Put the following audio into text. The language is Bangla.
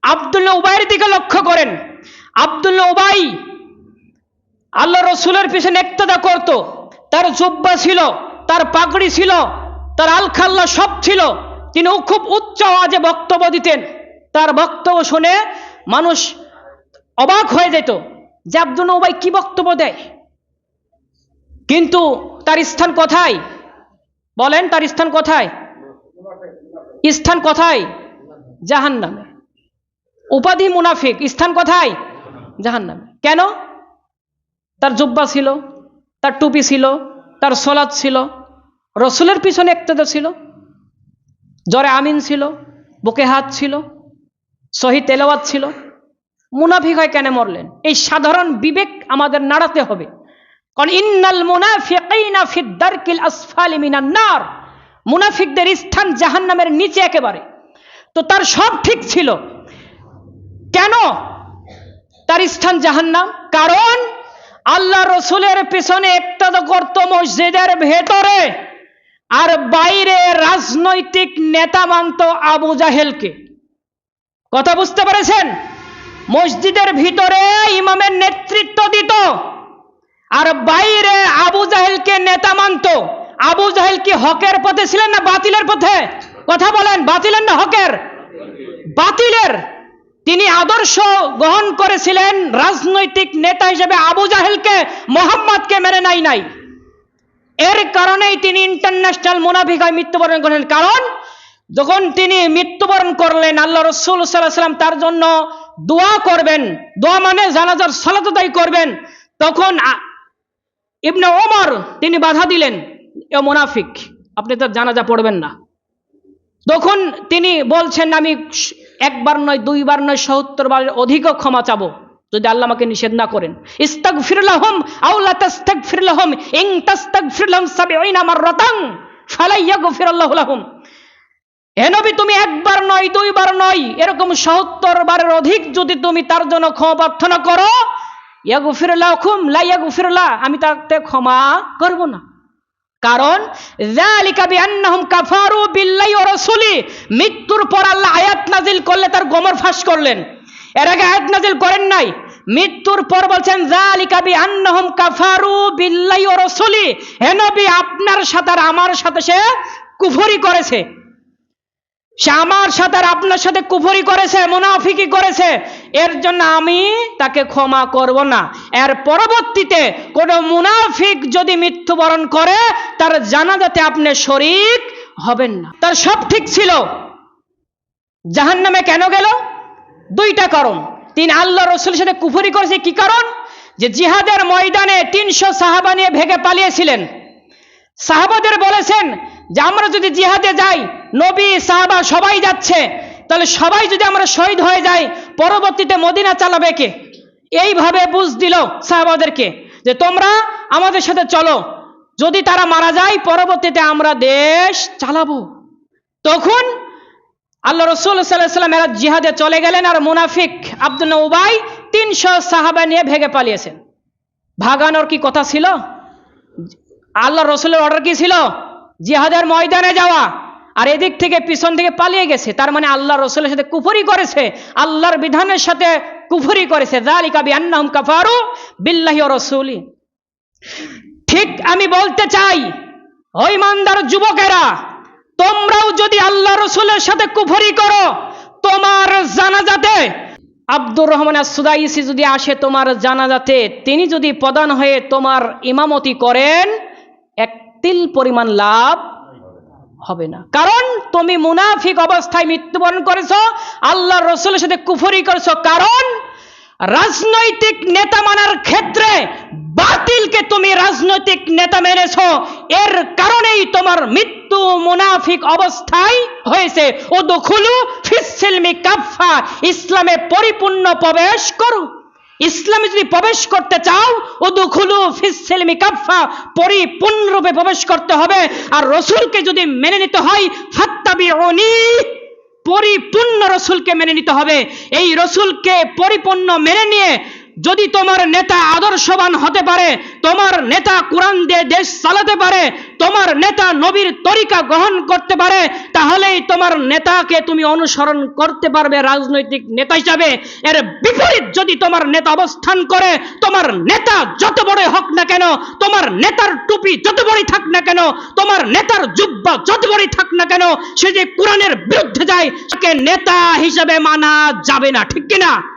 আব্দুল্লাহ উবাইয়ের দিকে লক্ষ্য করেন। আব্দুল্লাহ উবাই আল্লাহ রসুলের পিছনে ইক্তেদা করত। তার জুব্বা ছিল, তার পাগড়ি ছিল, তার আলখাল্লা সব ছিল। তিনি খুব উচ্চ আওয়াজে বক্তব্য দিতেন। তার বক্তব্য শুনে মানুষ অবাক হয়ে যেত যে আব্দুল্লাহ উবাই কি বক্তব্য দেয়। কিন্তু তার স্থান কোথায়? বলেন, তার স্থান কোথায়? স্থান কোথায়? জাহান্নামে। উপাধি মুনাফিক, স্থান কোথায়? জাহান্নামে। কেন? তার জুব্বা ছিল, তার টুপি ছিল, তার সলাত ছিল, রসুলের পিছনে ইক্তেদা ছিল, জরে আমিন ছিল, বুকে হাত ছিল, সহি তেলাওয়াত ছিল। মুনাফিক হয় কেন মরলেন? এই সাধারণ বিবেক আমাদের নাড়াতে হবে। কারণ ইন্নাল মুনাফিকিনা ফিদ দারকিল আসফালি মিনান নার, মুনাফিকদের স্থান জাহান্নামের নিচে একেবারে। তো তার সব ঠিক ছিল, কেন তার স্থান জাহান্নাম? কারণ আল্লাহ রসুলের পিছনে ইক্তেদা করত মসজিদের ভেতরে, আর বাইরে রাজনৈতিক নেতা মানত আবু জাহেলকে। কথা বুঝতে পেরেছেন? মসজিদের ভিতরে ইমামের নেতৃত্ব দিত, আর বাইরে আবু জাহেলকে নেতা মানত। আবু জাহেল কি হকের পথে ছিলেন না বাতিলের পথে? কথা বলেন, বাতিলের না হকের? বাতিলের। তিনি আদর্শ গ্রহণ করেছিলেন রাজনৈতিক নেতা হিসেবে আবু জাহেলকে, মোহাম্মদকে মেনে নাই। এর কারণেই তিনি ইন্টারন্যাশনাল মুনাফিক হয়ে মৃত্যুবরণ করলেন। কারণ যখন তিনি মৃত্যুবরণ করলেন, আল্লাহ রাসূল সাল্লাল্লাহু আলাইহি ওয়াসাল্লাম তার জন্য দোয়া করবেন, দোয়া মানে জানাজার সালাত আদায় করবেন, তখন ইবনে ওমর তিনি বাধা দিলেন, এ মুনাফিক, আপনি তার জানাজা পড়বেন না। তখন তিনি বলছেন, আমি একবার নয়, দুইবার নয়, ৭০ বারের অধিকও ক্ষমা চাবো যদি আল্লাহ আমাকে নিষেধ না করেন। ইস্তাগফির লাহুম আও লা তাস্তাগফির লাহুম ইন তাস্তাগফির লাহুম ৭০ মাররাতান ফালা ইয়াগফিরুল্লাহু লাহুম। হে নবী, তুমি একবার নয়, দুইবার নয়, এরকম ৭০ বারের অধিক যদি তুমি তার জন্য ক্ষমা প্রার্থনা করো, ইয়াগফির লাকুম লা ইয়াগফির লাহ, আমি তাকে ক্ষমা করব না। কারণ যালিকা বিআন্নাহুম কাফারু বিল্লাহি ওয়া রাসূলি, মৃত্যুর পর আল্লাহ আয়াত নাজিল করলে তার গোমর ফাঁস করলেন। এর আগে আয়াত নাজিল করেন নাই। মৃত্যুর পর বলছেন যালিকা বিআন্নাহুম কাফারু বিল্লাহি ওয়া রাসূলি, হে নবী, আপনার সাথে আর আমার সাথে সে কুফরি করেছে। সে আমার সাথে আর আপনার সাথে কুফরি করেছে, মুনাফিকি করেছে, এর জন্য আমি তাকে ক্ষমা করব না। এর পরবর্তীতে কোন মুনাফিক যদি মৃত্যুবরণ করে, তার জানাজাতে আপনি শরীক হবেন না। তার সব ঠিক ছিল, জাহান্নামে কেন গেল? দুইটা কারণ। তিনি আল্লাহ রসুলের সাথে কুফরি করেছে। কি কারণ? যে জিহাদের ময়দানে ৩০০ সাহাবা নিয়ে ভেগে পালিয়েছিলেন। সাহাবাদের বলেছেন যে আমরা যদি জিহাদে যাই, নবী সাহাবা সবাই যাচ্ছে, তাহলে সবাই যদি আমরা শহীদ হয়ে যাই, পরবর্তীতে মদিনা চালাবে কে? এইভাবে বুঝ দিল সাহাবাদেরকে যে তোমরা আমাদের সাথে চলো, যদি তারা মারা যায় পরবর্তীতে আমরা দেশ চালাবো। তখন আল্লাহ রাসূল সাল্লাল্লাহু আলাইহি ওয়াসাল্লাম এরা জিহাদে চলে গেলেন, আর মুনাফিক আব্দুল্লাহ উবাই ৩০০ সাহাবা নিয়ে ভেগে পালিয়েছেন। ভাগানোর কি কথা ছিল? আল্লাহ রসুলের অর্ডার কি ছিল? জিহাদের ময়দানে যাওয়া, আর এদিক থেকে পিছন থেকে পালিয়ে গেছে। তার মানে আল্লাহ রসুলের সাথে কুফরি করেছে, আল্লাহর বিধানের সাথে কুফরি করেছে। যালিকা বিআন্নাহুম কাফারু বিল্লাহি ওয়া রাসূলি। ঠিক আমি বলতে চাই, ও ইমানদার যুবকেরা, তোমরাও যদি আল্লাহ রসুলের সাথে কুফরি করো, তোমার জানাজাতে আব্দুর রহমান আস-সুদাইসি যদি আসে তোমার জানাজাতে, তিনি যদি প্রধান হয়ে তোমার ইমামতি করেন, এক তিল পরিমাণ লাভ হবে না। কারণ তুমি মুনাফিক অবস্থায় মৃত্যুবরণ করেছো, আল্লাহ রসুলের সাথে কুফরি করেছো। কারণ রাজনৈতিক নেতা মানার ক্ষেত্রে বাতিলকে তুমি রাজনৈতিক নেতা মেনেছো, এর কারণেই তোমার মৃত্যু মুনাফিক অবস্থায় হয়েছে। উদখুলু ফিস সিলমি কাফা, ইসলামে পরিপূর্ণ প্রবেশ করো। ইসলামে যদি প্রবেশ করতে চাও, উদখুলু ফিস সিলমি কাফা, পরিপূর্ণরূপে প্রবেশ করতে হবে। আর রাসূলকে যদি মেনে নিতে হয়, ফাত্তাবিউনি, পরিপূর্ণ রসুলকে মেনে নিতে হবে। এই রসুলকে পরিপূর্ণ মেনে নিয়ে যদি তোমার নেতা আদর্শবান হতে পারে, তোমার নেতা কোরআন দিয়ে দেশ চালাতে পারে, তোমার নেতা নবীর তরিকা গ্রহণ করতে পারে, তাহলেই তোমার নেতাকে তুমি অনুসরণ করতে পারবে রাজনৈতিক নেতা হিসাবে। এর বিপরীত যদি তোমার নেতা অবস্থান করে, তোমার নেতা যত বড় হোক না কেন, তোমার নেতার টুপি যত বড়ই থাক না কেন, তোমার নেতার জুব্বা যত বড়ই থাক না কেন, সে যে কোরআনের বিরুদ্ধে যায়, তাকে নেতা হিসেবে মানা যাবে না, ঠিক কিনা?